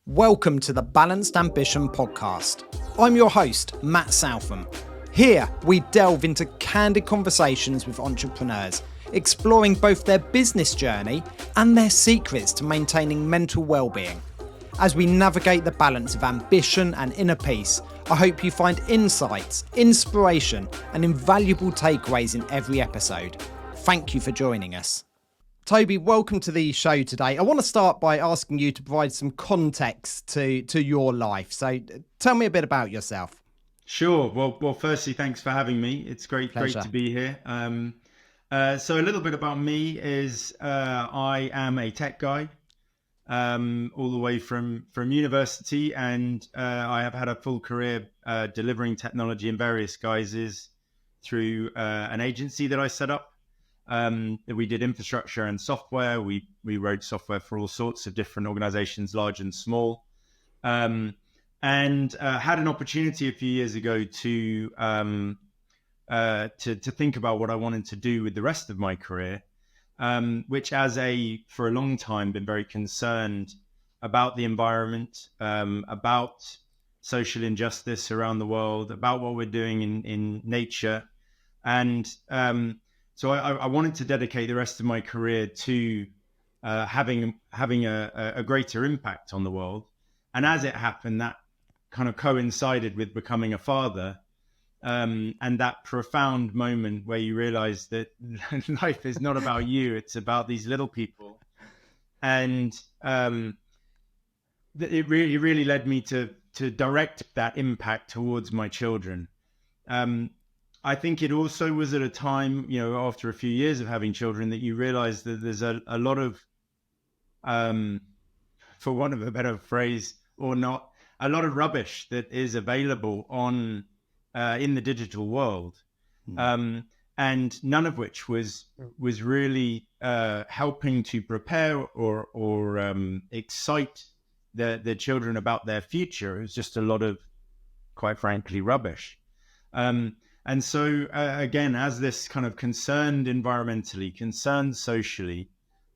Welcome to the Balanced Ambition podcast. I'm your host, Matt Southam. Here, we delve into candid conversations with entrepreneurs, exploring both their business journey and their secrets to maintaining mental well-being. As we navigate the balance of ambition and inner peace, I hope you find insights, inspiration, and invaluable takeaways in every episode. Thank you for joining us. Toby, welcome to the show today. I want to start by asking you to provide some context to your life. So tell me a bit about yourself. Sure. Well, firstly, thanks for having me. It's great to be here. So a little bit about me is I am a tech guy, all the way from university, and I have had a full career delivering technology in various guises through an agency that I set up. We did infrastructure and software. We wrote software for all sorts of different organizations, large and small, and had an opportunity a few years ago to think about what I wanted to do with the rest of my career, which for a long time been very concerned about the environment, about social injustice around the world, about what we're doing in nature, and so I wanted to dedicate the rest of my career to having a greater impact on the world. And as it happened, that kind of coincided with becoming a father, and that profound moment where you realize that life is not about you, it's about these little people. And it really led me to direct that impact towards my children. I think it also was at a time, after a few years of having children, that you realize that there's a lot of, for want of a better phrase or not, a lot of rubbish that is available in the digital world, and none of which was really helping to prepare or excite the children about their future. It was just a lot of, quite frankly, rubbish. And so, again, as this kind of concerned environmentally, concerned socially,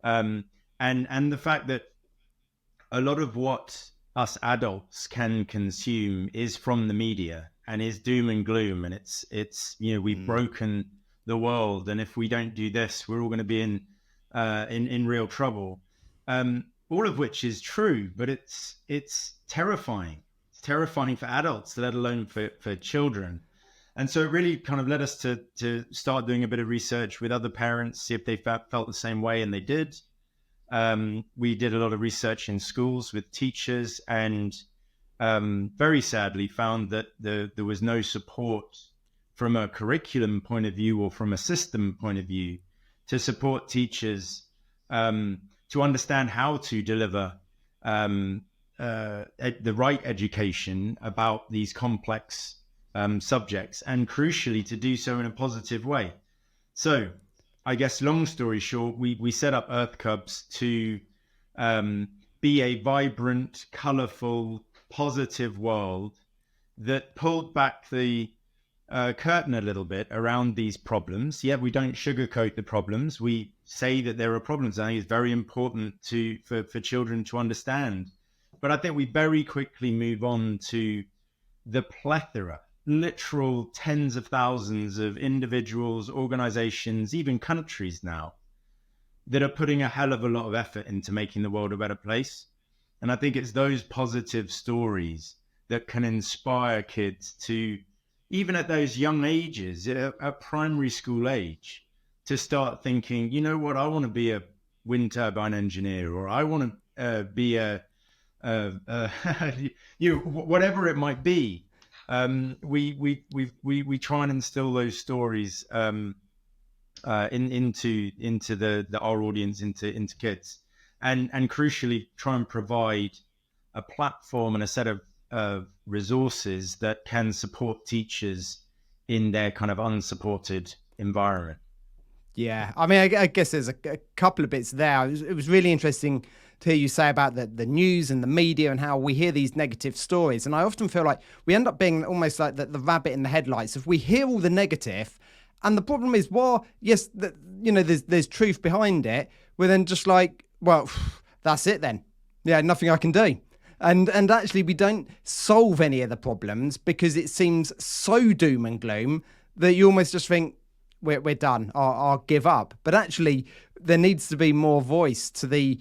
and the fact that a lot of what us adults can consume is from the media and is doom and gloom, and it's we've broken the world, and if we don't do this, we're all going to be in real trouble. All of which is true, but it's terrifying. It's terrifying for adults, let alone for children. And so it really kind of led us to start doing a bit of research with other parents, see if they felt the same way, and they did. We did a lot of research in schools with teachers, and very sadly found that there was no support from a curriculum point of view or from a system point of view to support teachers to understand how to deliver the right education about these complex subjects, and crucially to do so in a positive way. So I guess, long story short, we set up Earth Cubs to be a vibrant, colorful, positive world that pulled back the curtain a little bit around these problems. Yeah, we don't sugarcoat the problems. We say that there are problems. I think it's very important for children to understand. But I think we very quickly move on to the plethora, literal tens of thousands of individuals, organizations, even countries now that are putting a hell of a lot of effort into making the world a better place. And I think it's those positive stories that can inspire kids to, even at those young ages, at primary school age, to start thinking, you know what, I want to be a wind turbine engineer, or I want to be whatever it might be. We try and instill those stories into our audience, into kids, and crucially try and provide a platform and a set of resources that can support teachers in their kind of unsupported environment. Yeah, I mean, I guess there's a couple of bits there. It was really interesting to hear you say about the news and the media and how we hear these negative stories. And I often feel like we end up being almost like the rabbit in the headlights. If we hear all the negative, and the problem is, well, yes, there's truth behind it, we're then just like, well, that's it then. Yeah, nothing I can do. And actually we don't solve any of the problems because it seems so doom and gloom that you almost just think we're done, I'll give up. But actually there needs to be more voice to the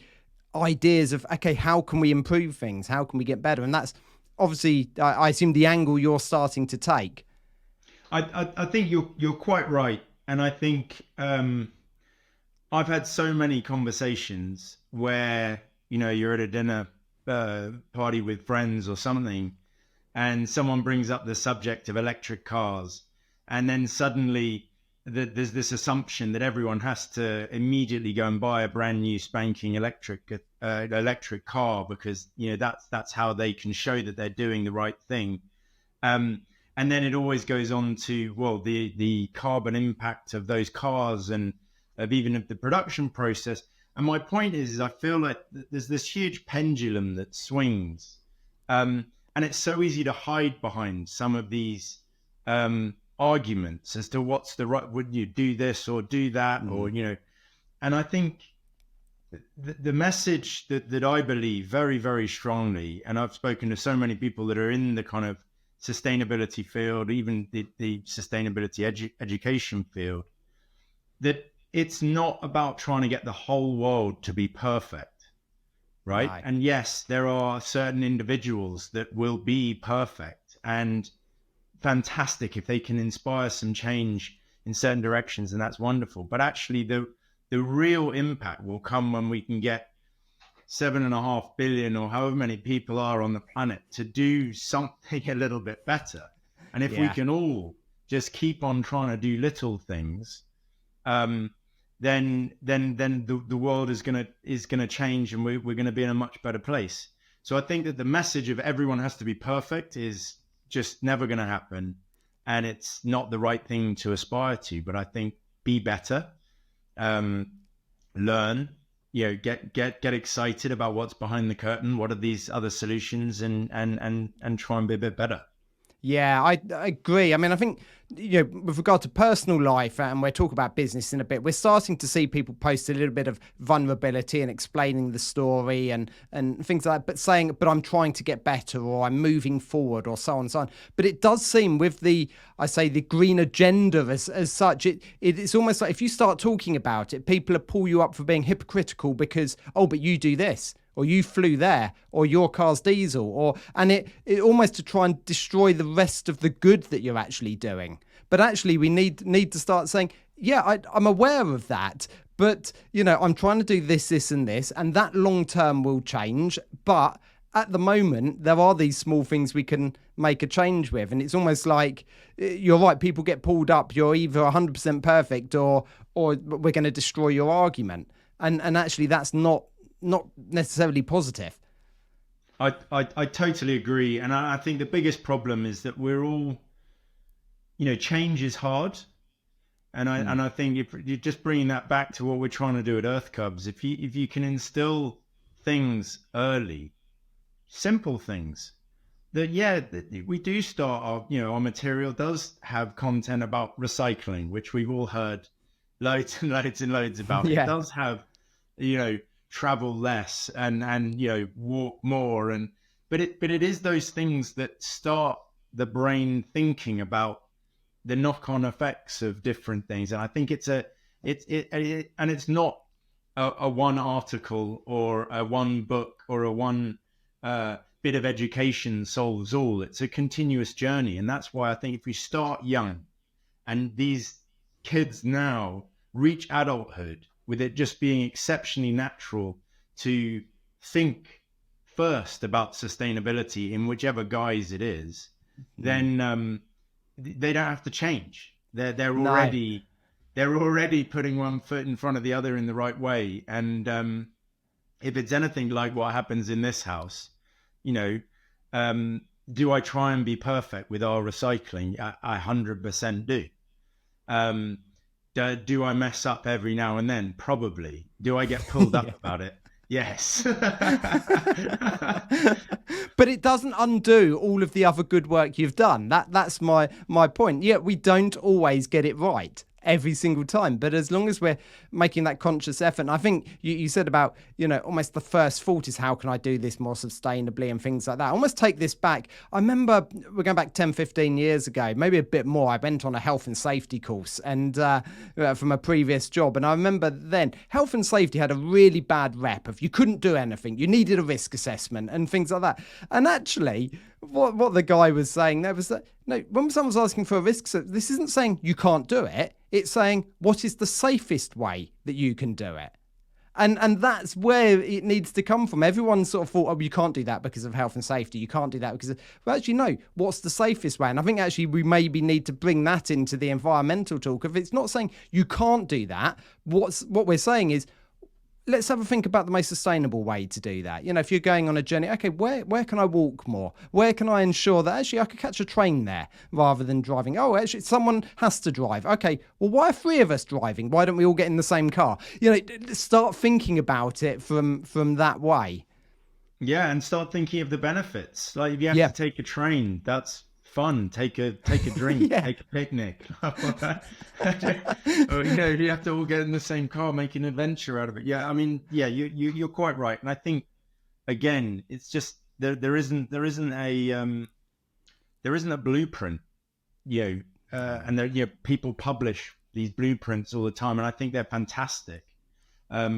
ideas of, okay, how can we improve things? How can we get better? And that's obviously, I assume, the angle you're starting to take. I think you're quite right. And I think I've had so many conversations where, you're at a dinner party with friends or something, and someone brings up the subject of electric cars, and then suddenly there's this assumption that everyone has to immediately go and buy a brand new spanking electric car because that's how they can show that they're doing the right thing. And then it always goes on to, well, the carbon impact of those cars and of even the production process. And my point is I feel like there's this huge pendulum that swings. And it's so easy to hide behind some of these arguments as to what's the right, would you do this or do that, or, and I think the message that I believe very, very strongly, and I've spoken to so many people that are in the kind of sustainability field, even the sustainability education field, that it's not about trying to get the whole world to be perfect, right? And yes, there are certain individuals that will be perfect and fantastic if they can inspire some change in certain directions, and that's wonderful. But actually the real impact will come when we can get 7.5 billion or however many people are on the planet to do something a little bit better. And if we can all just keep on trying to do little things, then the world is gonna change, and we're gonna be in a much better place. So I think that the message of everyone has to be perfect is just never gonna happen, and it's not the right thing to aspire to. But I think be better, learn, get excited about what's behind the curtain. What are these other solutions, and try and be a bit better. Yeah, I agree. I mean, I think, with regard to personal life, and we'll talk about business in a bit, we're starting to see people post a little bit of vulnerability and explaining the story and things like that, but saying, but I'm trying to get better, or I'm moving forward, or so on and so on. But it does seem with the green agenda as such, it's almost like if you start talking about it, people pull you up for being hypocritical because, oh, but you do this, or you flew there, or your car's diesel, and it almost to try and destroy the rest of the good that you're actually doing. But actually we need to start saying, yeah, I'm aware of that, but I'm trying to do this and this, and that long term will change. But at the moment there are these small things we can make a change with, and it's almost like, you're right, people get pulled up, you're either 100% perfect or we're going to destroy your argument, and actually that's not necessarily positive. I totally agree. And I think the biggest problem is that we're all, change is hard. And I think if you're just bringing that back to what we're trying to do at Earth Cubs, if you can instill things early, simple things that, we do start our material does have content about recycling, which we've all heard loads and loads and loads about. It does have, travel less and walk more, but it is those things that start the brain thinking about the knock-on effects of different things. And I think it's not a one article or a one book or a one bit of education solves all. It's a continuous journey, and that's why I think if we start young, and these kids now reach adulthood with it just being exceptionally natural to think first about sustainability in whichever guise it is, then they don't have to change. They're already putting one foot in front of the other in the right way. And if it's anything like what happens in this house, do I try and be perfect with our recycling? I 100% do. Do I mess up every now and then? Probably. Do I get pulled up about it? Yes. But it doesn't undo all of the other good work you've done. That's my point. Yeah, we don't always get it right. every single time. But as long as we're making that conscious effort, and I think you said about, almost the first thought is, how can I do this more sustainably and things like that. I almost take this back. I remember we're going back 10, 15 years ago, maybe a bit more. I went on a health and safety course and from a previous job. And I remember then health and safety had a really bad rep of you couldn't do anything. You needed a risk assessment and things like that. And actually, what the guy was saying there was that, when someone's asking for a risk, this isn't saying you can't do it. It's saying, what is the safest way that you can do it? And that's where it needs to come from. Everyone sort of thought, oh, you can't do that because of health and safety. You can't do that because well, actually, no, what's the safest way? And I think actually we maybe need to bring that into the environmental talk. If it's not saying you can't do that, what we're saying is, let's have a think about the most sustainable way to do that. If you're going on a journey, okay, where can I walk more? Where can I ensure that actually I could catch a train there rather than driving? Oh, actually, someone has to drive. Okay, well, why are 3 of us driving? Why don't we all get in the same car? Start thinking about it from that way. Yeah, and start thinking of the benefits. Like if you have to take a train, that's fun. Take a drink, take a picnic. Or, if you have to all get in the same car, make an adventure out of it. Yeah, I mean, you're quite right. And I think, again, it's just there isn't a blueprint. And people publish these blueprints all the time, and I think they're fantastic.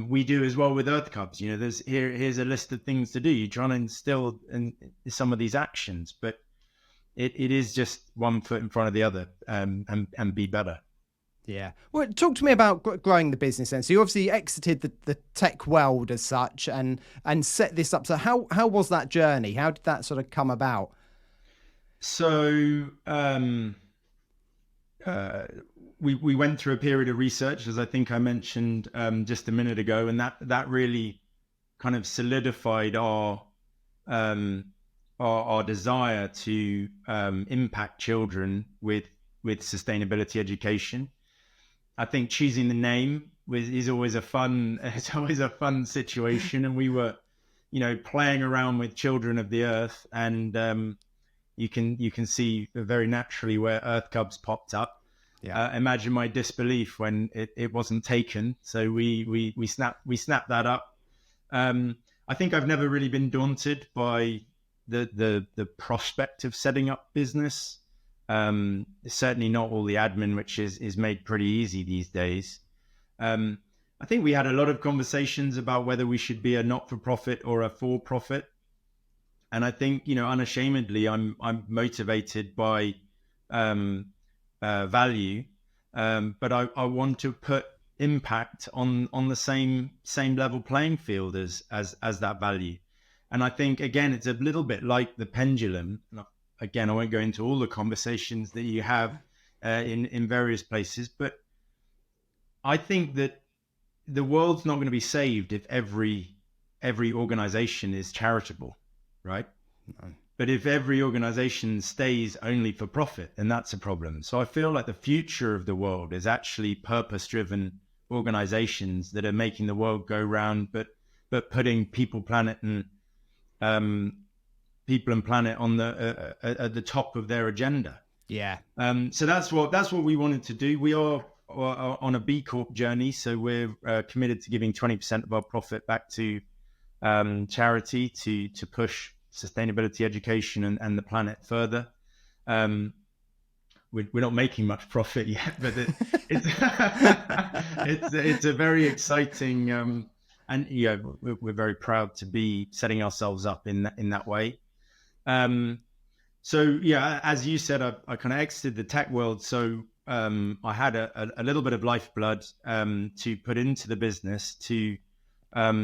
We do as well with Earth Cubs. Here's a list of things to do. You're trying to instill in some of these actions, but it is just one foot in front of the other, and be better. Yeah. Well, talk to me about growing the business then. So you obviously exited the tech world as such and set this up. So how was that journey? How did that sort of come about? So we went through a period of research, as I think I mentioned just a minute ago, and that really kind of solidified our desire to impact children with sustainability education. I think choosing the name is always a fun situation, and we were, playing around with children of the earth, and you can see very naturally where Earth Cubs popped up. Yeah. Imagine my disbelief when it wasn't taken. So we snapped that up. I think I've never really been daunted by the prospect of setting up business. Certainly not all the admin, which is made pretty easy these days. I think we had a lot of conversations about whether we should be a not-for-profit or a for-profit. And I think, unashamedly, I'm motivated by value, but I want to put impact on the same level playing field as that value. And I think, again, it's a little bit like the pendulum. Again, I won't go into all the conversations that you have in various places, but I think that the world's not going to be saved if every organization is charitable, right? No. But if every organization stays only for profit, then that's a problem. So I feel like the future of the world is actually purpose-driven organizations that are making the world go round, but putting people, planet, and planet on the at the top of their agenda. Yeah. So that's what we wanted to do. We are on a B Corp journey, so we're committed to giving 20% of our profit back to charity to push sustainability education and the planet further. We're not making much profit yet, but it's a very exciting and we're very proud to be setting ourselves up in that way. So yeah, as you said, I kind of exited the tech world, so I had a little bit of lifeblood to put into the business to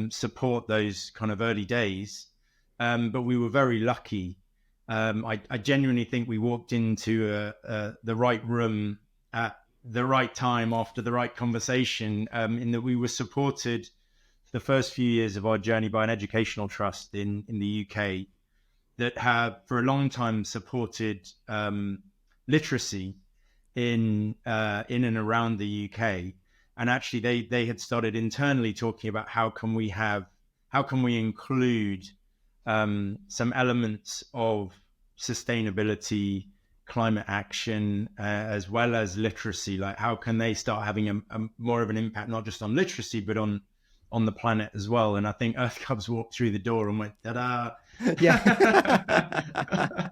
support those kind of early days. But we were very lucky. I genuinely think we walked into the right room at the right time after the right conversation, in that we were supported the first few years of our journey by an educational trust in the UK that have for a long time supported literacy in and around the UK. And actually they had started internally talking about how can we include some elements of sustainability, climate action as well as literacy. Like, how can they start having a more of an impact, not just on literacy, but on the planet as well? And I think Earth Cubs walked through the door and went, ta-da. Yeah.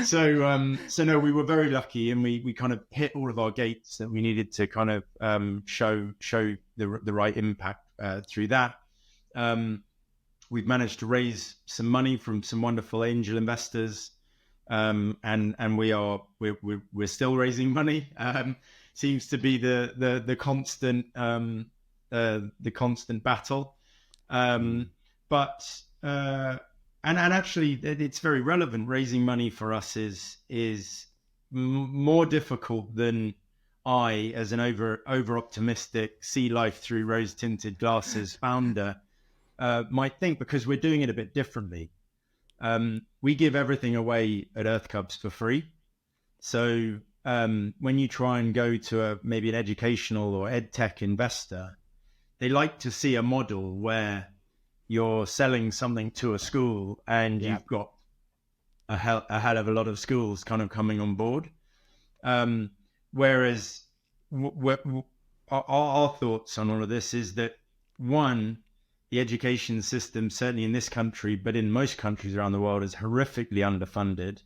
So no, we were very lucky, and we kind of hit all of our gates that we needed to kind of show the right impact through that. We've managed to raise some money from some wonderful angel investors, and we're still raising money. Seems to be the constant battle, but actually it's very relevant. Raising money for us is more difficult than I, as an over optimistic, see life through rose tinted glasses founder, might think, because we're doing it a bit differently. We give everything away at Earth Cubs for free. So when you try and go to maybe an educational or ed tech investor, they like to see a model where you're selling something to a school and you've got a hell of a lot of schools kind of coming on board. Whereas our thoughts on all of this is that, one, the education system, certainly in this country, but in most countries around the world, is horrifically underfunded.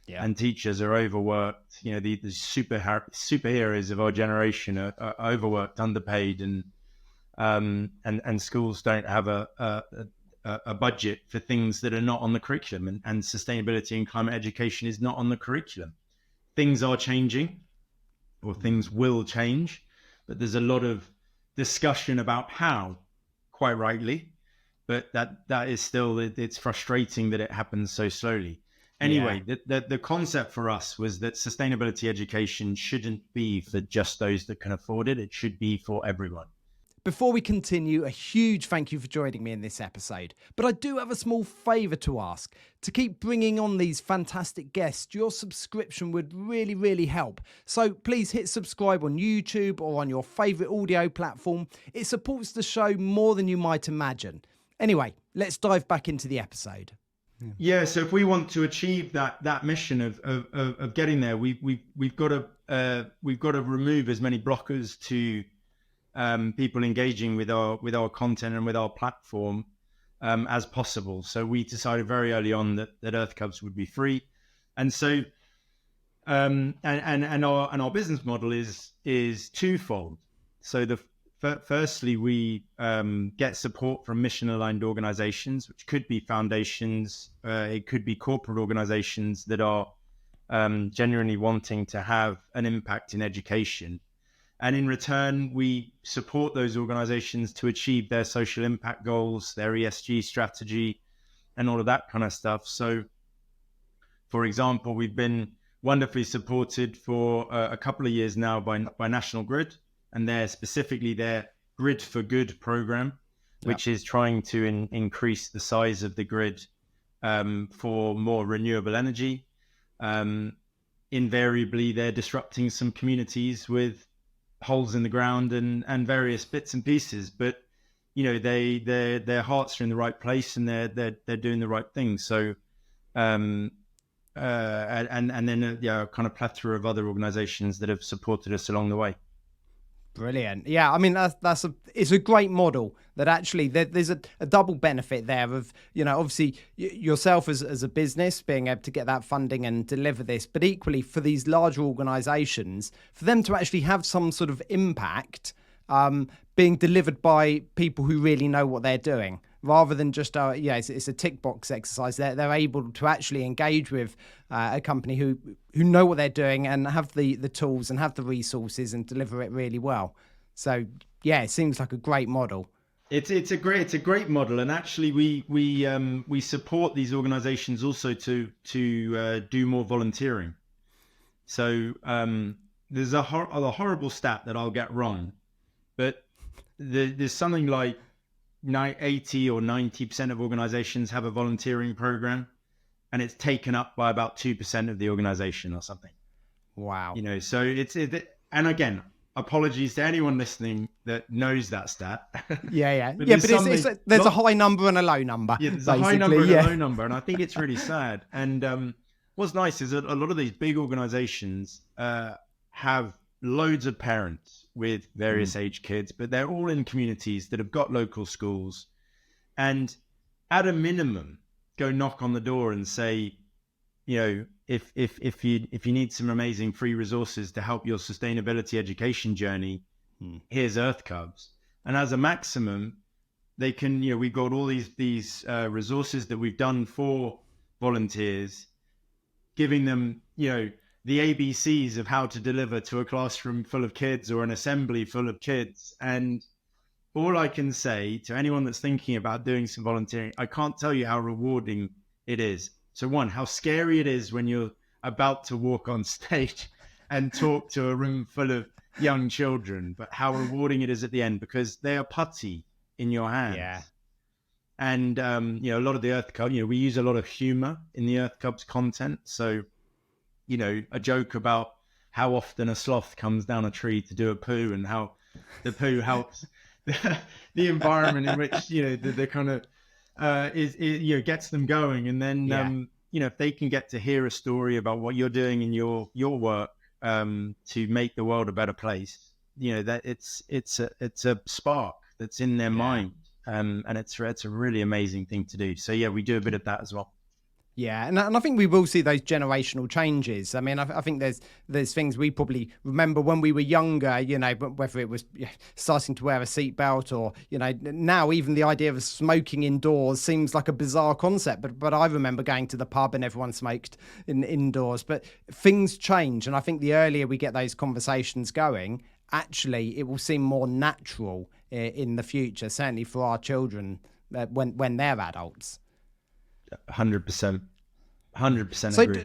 Yeah. And teachers are overworked. You know, the superheroes of our generation are overworked, underpaid, and schools don't have a budget for things that are not on the curriculum, and sustainability and climate education is not on the curriculum. Things are changing, or things will change, but there's a lot of discussion about how, quite rightly, but that is still, it's frustrating that it happens so slowly. Anyway, the concept for us was that sustainability education shouldn't be for just those that can afford it. It should be for everyone. Before we continue, a huge thank you for joining me in this episode. But I do have a small favour to ask. To keep bringing on these fantastic guests, your subscription would really, really help. So please hit subscribe on YouTube or on your favourite audio platform. It supports the show more than you might imagine. Anyway, let's dive back into the episode. Yeah, so if we want to achieve that mission of getting there, we've got to remove as many blockers to people engaging with our content and with our platform as possible. So we decided very early on that Earth Cubs would be free, and so and our business model is twofold. So firstly, we get support from mission-aligned organizations, which could be foundations, it could be corporate organizations that are genuinely wanting to have an impact in education. And in return, we support those organizations to achieve their social impact goals, their ESG strategy, and all of that kind of stuff. So, for example, we've been wonderfully supported for a couple of years now by National Grid, and specifically their Grid for Good program, which is trying to increase the size of the grid for more renewable energy. Invariably, they're disrupting some communities with holes in the ground and various bits and pieces, but you know, their hearts are in the right place, and they're doing the right thing. So and then a kind of plethora of other organizations that have supported us along the way. Brilliant. Yeah, I mean, it's a great model that actually there's a double benefit there of, you know, obviously yourself as a business being able to get that funding and deliver this, but equally for these larger organizations, for them to actually have some sort of impact being delivered by people who really know what they're doing, rather than just it's a tick box exercise. They're able to actually engage with a company who know what they're doing and have the tools and have the resources and deliver it really well. So yeah, it seems like a great model. It's a great model, and actually we support these organizations also to do more volunteering. So there's a horrible stat that I'll get wrong, but there's something like 80 or 90% of organizations have a volunteering program, and it's taken up by about 2% of the organization or something. Wow. You know, so and again, apologies to anyone listening that knows that stat. Yeah. but there's a high number and a low number. Yeah, there's a high number and a low number, and I think it's really sad. And what's nice is that a lot of these big organizations have loads of parents with various age kids, but they're all in communities that have got local schools. And at a minimum, go knock on the door and say, if you need some amazing free resources to help your sustainability education journey, here's Earth Cubs. And as a maximum, they can, we've got all these resources that we've done for volunteers, giving them, the ABCs of how to deliver to a classroom full of kids or an assembly full of kids. And all I can say to anyone that's thinking about doing some volunteering, I can't tell you how rewarding it is. So one, how scary it is when you're about to walk on stage and talk to a room full of young children, but how rewarding it is at the end, because they are putty in your hands. Yeah. And, a lot of the Earth Cubs, we use a lot of humor in the Earth Cubs content. So, a joke about how often a sloth comes down a tree to do a poo and how the poo helps the environment in which, the kind of, gets them going. And then, if they can get to hear a story about what you're doing in your work to make the world a better place, that it's a spark that's in their mind. And it's a really amazing thing to do. So, we do a bit of that as well. Yeah, and I think we will see those generational changes. I mean, I think there's things we probably remember when we were younger, whether it was starting to wear a seatbelt or, now even the idea of smoking indoors seems like a bizarre concept. But I remember going to the pub and everyone smoked indoors. But things change. And I think the earlier we get those conversations going, actually, it will seem more natural in the future, certainly for our children when they're adults. 100%. 100% so agree.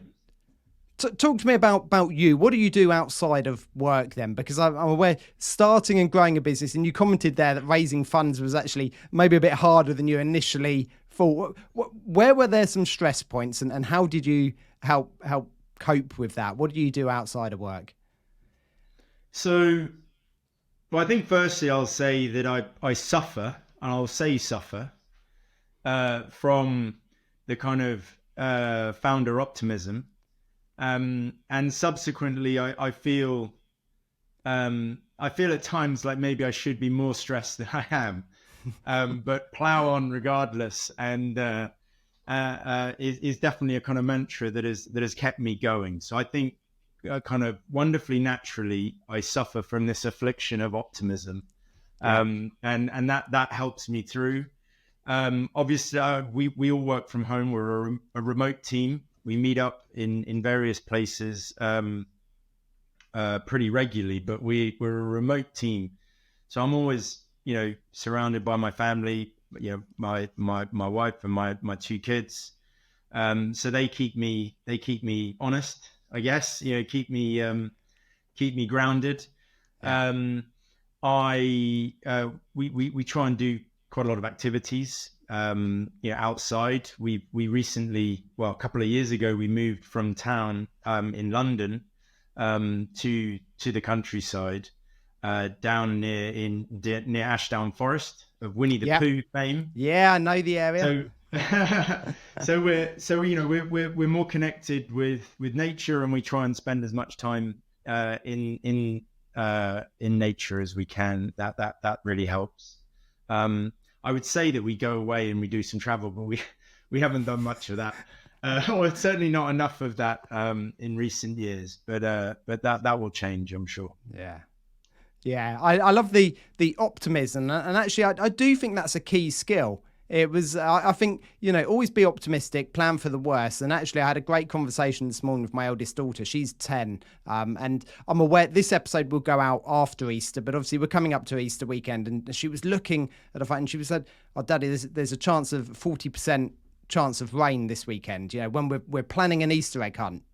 Talk to me about you. What do you do outside of work then? Because I'm aware starting and growing a business, and you commented there that raising funds was actually maybe a bit harder than you initially thought. Where were there some stress points, and how did you help cope with that? What do you do outside of work? So, I think firstly I'll say that I suffer, and I'll say suffer, from the kind of founder optimism, and subsequently I feel at times like maybe I should be more stressed than I am, but plow on regardless, and is definitely a kind of mantra that has kept me going. So I think kind of wonderfully naturally I suffer from this affliction of optimism, and that helps me through. Obviously, we all work from home. We're a remote team. We meet up in various places pretty regularly, but we're a remote team. So I'm always, surrounded by my family, my wife and my two kids. So they keep me honest, I guess. Keep me grounded. We try and do quite a lot of activities, outside. We recently, a couple of years ago, we moved from town in London to the countryside, down near Ashdown Forest of Winnie the Pooh fame. Yeah, I know the area. So we're more connected with nature, and we try and spend as much time in nature as we can. That really helps. I would say that we go away and we do some travel, but we haven't done much of that, or certainly not enough of that in recent years. But that will change, I'm sure. Yeah. I love the optimism, and actually I do think that's a key skill. It was, I think, always be optimistic, plan for the worst. And actually, I had a great conversation this morning with my eldest daughter. She's 10. And I'm aware this episode will go out after Easter, but obviously we're coming up to Easter weekend. And she was looking at a fact, and she said, "Oh, Daddy, there's a chance of 40% chance of rain this weekend, when we're planning an Easter egg hunt."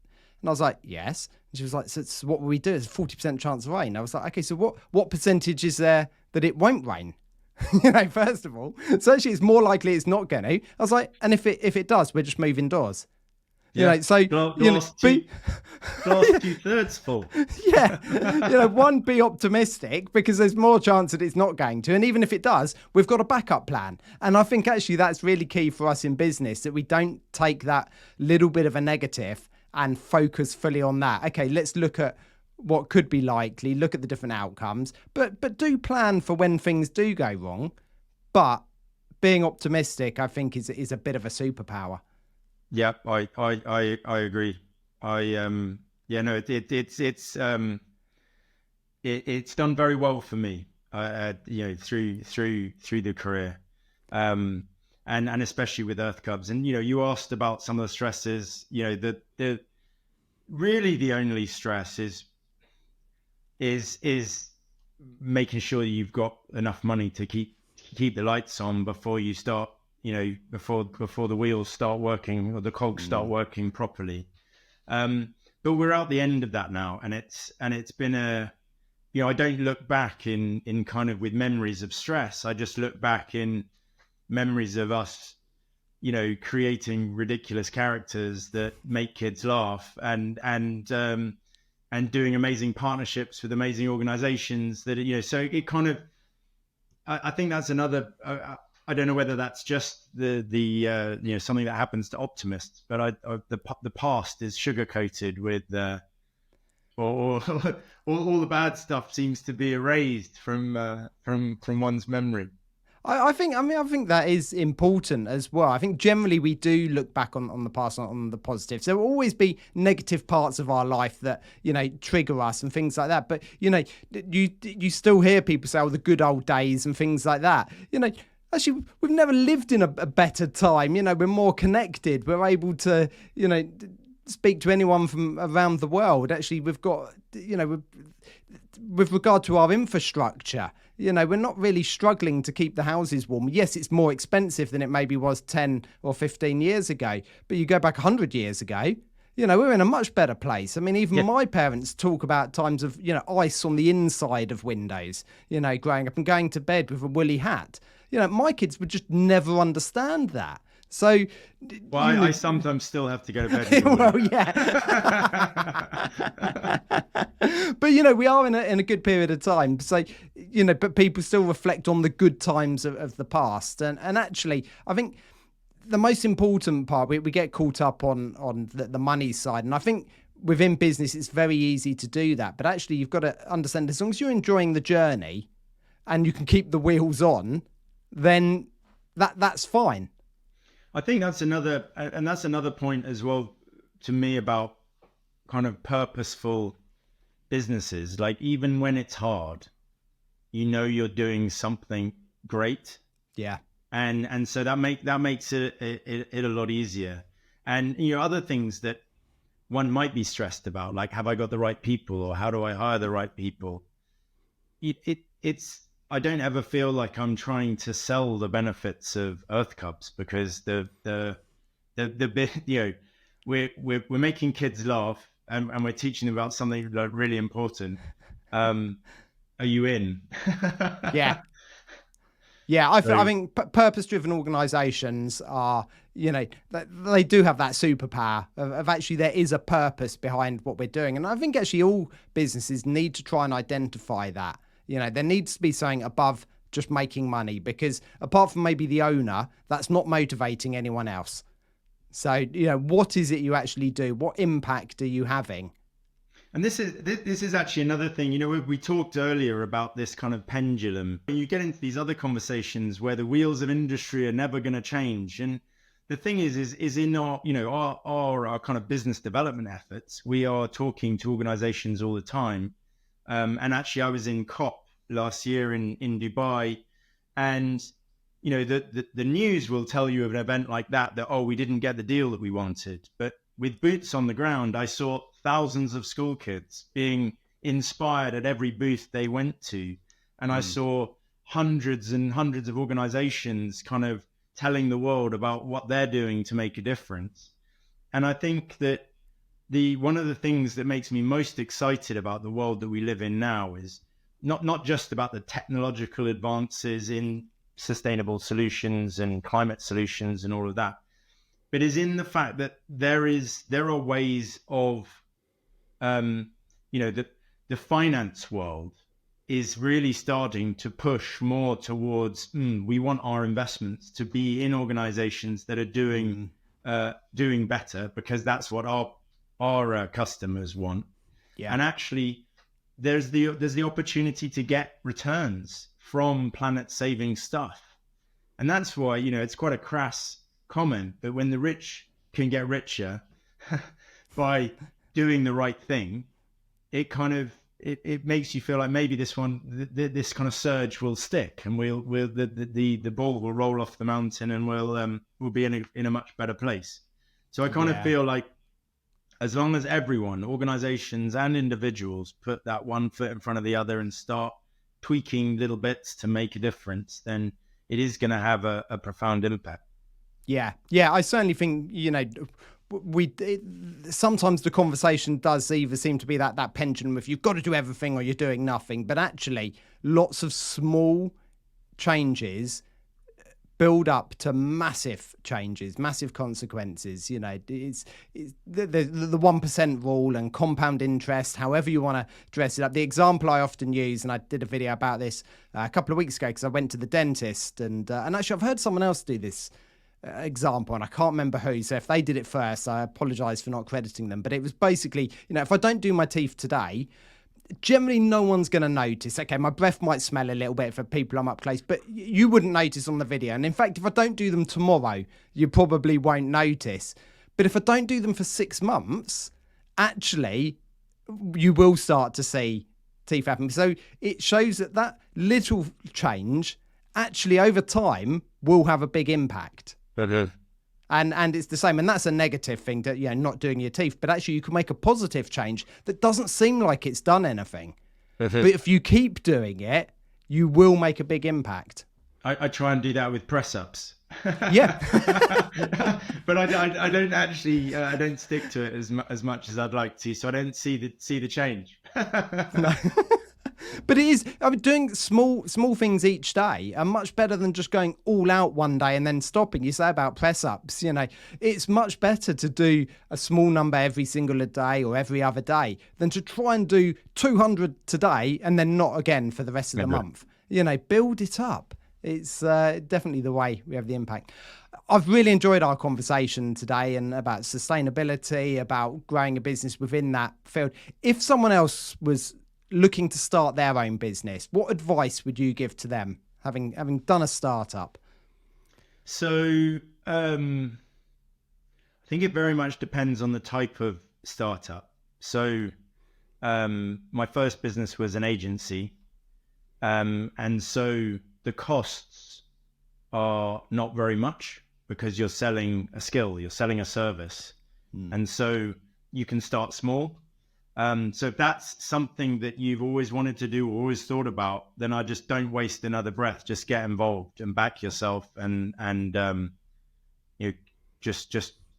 And I was like, "Yes." And she was like, "So what will we do? There's a 40% chance of rain." I was like, "Okay, so what percentage is there that it won't rain?" First of all, so actually it's more likely it's not going to. I was like, and if it does, we'll just move indoors. Glass 2/3 full. One, be optimistic, because there's more chance that it's not going to, and even if it does, we've got a backup plan. And I think actually that's really key for us in business, that we don't take that little bit of a negative and focus fully on that. Okay, let's look at what could be likely, look at the different outcomes, but do plan for when things do go wrong. But being optimistic, I think, is a bit of a superpower. Yeah, I agree. It's done very well for me, through the career, and especially with Earth Cubs. And you asked about some of the stresses. The really the only stress is making sure you've got enough money to keep the lights on before you start. Before the wheels start working or the cogs start working properly. But we're out the end of that now, and it's been I don't look back in kind of with memories of stress. I just look back in memories of us, creating ridiculous characters that make kids laugh, and doing amazing partnerships with amazing organizations that, so it kind of, I think that's another, I don't know whether that's just the something that happens to optimists, but the past is sugar coated with or all the bad stuff seems to be erased from one's memory. I think that is important as well. I think generally we do look back on the past, on the positives. There will always be negative parts of our life that, trigger us and things like that. But, you still hear people say, oh, the good old days and things like that. Actually, we've never lived in a better time. We're more connected. We're able to, speak to anyone from around the world. Actually, we've got, with regard to our infrastructure, we're not really struggling to keep the houses warm. Yes, it's more expensive than it maybe was 10 or 15 years ago. But you go back 100 years ago, we're in a much better place. I mean, even my parents talk about times of, ice on the inside of windows, growing up and going to bed with a woolly hat. My kids would just never understand that. So, I sometimes still have to go to bed with well, yeah. But, we are in a good period of time. So, but people still reflect on the good times of the past. And actually, I think the most important part, we get caught up on the money side. And I think within business, it's very easy to do that. But actually, you've got to understand, as long as you're enjoying the journey and you can keep the wheels on, then that's fine. I think that's another point as well to me about kind of purposeful businesses. Like, even when it's hard, you're doing something great. Yeah. And so that makes it a lot easier. And other things that one might be stressed about, like, have I got the right people, or how do I hire the right people? It's I don't ever feel like I'm trying to sell the benefits of Earth Cubs, because we're making kids laugh, and we're teaching them about something like really important. Are you in? Yeah. Yeah, I think purpose-driven organisations are, they do have that superpower of actually there is a purpose behind what we're doing. And I think actually all businesses need to try and identify that. There needs to be something above just making money, because apart from maybe the owner, that's not motivating anyone else. So, what is it you actually do? What impact are you having? And this is actually another thing. We talked earlier about this kind of pendulum. You get into these other conversations where the wheels of industry are never going to change. And the thing is in our, our kind of business development efforts, we are talking to organizations all the time. And actually, I was in COP last year in Dubai, and the news will tell you of an event like that we didn't get the deal that we wanted. But with boots on the ground, I saw thousands of school kids being inspired at every booth they went to, and I saw hundreds and hundreds of organizations kind of telling the world about what they're doing to make a difference. And I think that one of the things that makes me most excited about the world that we live in now is not just about the technological advances in sustainable solutions and climate solutions and all of that, but is in the fact that there are ways of, the finance world is really starting to push more towards, we want our investments to be in organizations that are doing better, because that's what our our customers want. Yeah. And actually, there's the opportunity to get returns from planet-saving stuff. And that's why, it's quite a crass comment, but when the rich can get richer by doing the right thing, it kind of it makes you feel like maybe this this kind of surge will stick, and the ball will roll off the mountain, and we'll be in a much better place. So I kind of feel like as long as everyone, organizations and individuals, put that one foot in front of the other and start tweaking little bits to make a difference, then it is going to have a profound impact. Yeah. I certainly think, sometimes the conversation does either seem to be that pendulum of you've got to do everything or you're doing nothing. But actually, lots of small changes build up to massive changes, massive consequences. It's the 1% rule and compound interest, however you want to dress it up. The example I often use, and I did a video about this a couple of weeks ago because I went to the dentist, and actually I've heard someone else do this example, and I can't remember who, so if they did it first, I apologize for not crediting them. But it was basically, if I don't do my teeth today, generally no one's going to notice. Okay, my breath might smell a little bit for people I'm up close, but you wouldn't notice on the video. And in fact, if I don't do them tomorrow, you probably won't notice. But if I don't do them for 6 months, actually you will start to see teeth happen. So it shows that little change actually over time will have a big impact. And it's the same, and that's a negative thing, that not doing your teeth, but actually you can make a positive change that doesn't seem like it's done anything. But if you keep doing it, you will make a big impact. I try and do that with press-ups. Yeah. But I don't actually I don't stick to it as much as I'd like to, so I don't see the change. No. But it is, doing small things each day are much better than just going all out one day and then stopping. You say about press-ups, it's much better to do a small number every single day or every other day than to try and do 200 today and then not again for the rest of the month. Build it up. It's definitely the way we have the impact. I've really enjoyed our conversation today, and about sustainability, about growing a business within that field. If someone else was looking to start their own business, what advice would you give to them, having done a startup? So I think it very much depends on the type of startup. So my first business was an agency, and so the costs are not very much because you're selling a skill, you're selling a service, and so you can start small. So if that's something that you've always wanted to do or always thought about, then I just don't waste another breath. Just get involved and back yourself, and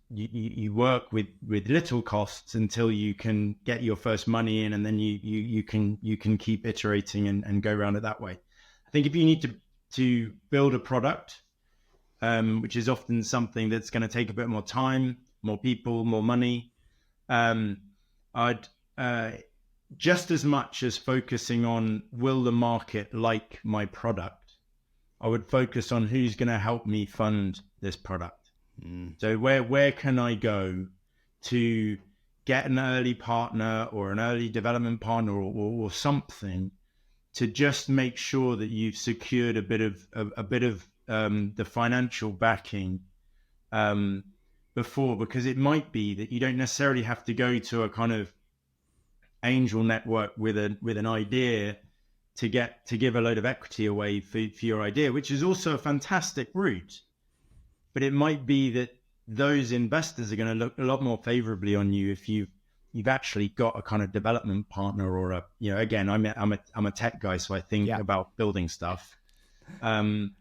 you work with little costs until you can get your first money in, and then you can keep iterating and go around it that way. I think if you need to build a product, which is often something that's going to take a bit more time, more people, more money, I'd just as much as focusing on will the market like my product, I would focus on who's going to help me fund this product. So where can I go to get an early partner or an early development partner or something to just make sure that you've secured a bit of the financial backing before, because it might be that you don't necessarily have to go to a kind of angel network with an idea to give a load of equity away for your idea, which is also a fantastic route. But it might be that those investors are going to look a lot more favorably on you if you've actually got a kind of development partner or again, I'm a tech guy, so I think about building stuff. And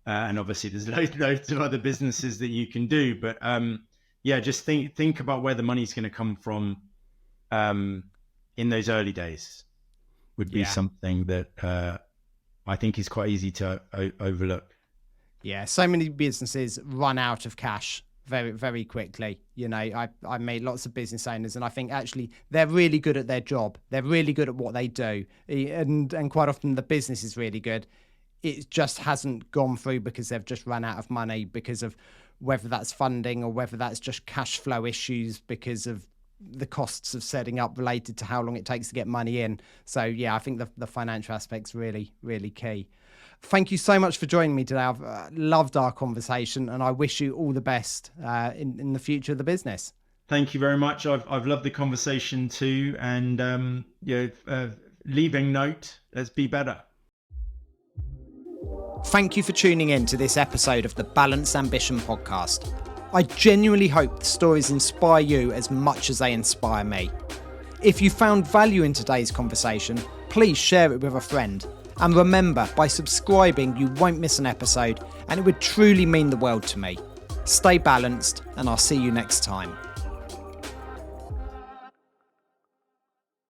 obviously there's loads of other businesses that you can do, but just think about where the money's going to come from in those early days would be something that I think is quite easy to overlook. Yeah, so many businesses run out of cash very, very quickly. I made lots of business owners, and I think actually they're really good at their job. They're really good at what they do, and quite often the business is really good. It just hasn't gone through because they've just run out of money, because of whether that's funding or whether that's just cash flow issues because of the costs of setting up related to how long it takes to get money in. So yeah, I think the financial aspect's really, really key. Thank you so much for joining me today. I've loved our conversation, and I wish you all the best in the future of the business. Thank you very much. I've loved the conversation too, and leaving note, let's be better. Thank you for tuning in to this episode of the Balanced Ambition podcast. I genuinely hope the stories inspire you as much as they inspire me. If you found value in today's conversation, please share it with a friend. And remember, by subscribing, you won't miss an episode, and it would truly mean the world to me. Stay balanced, and I'll see you next time.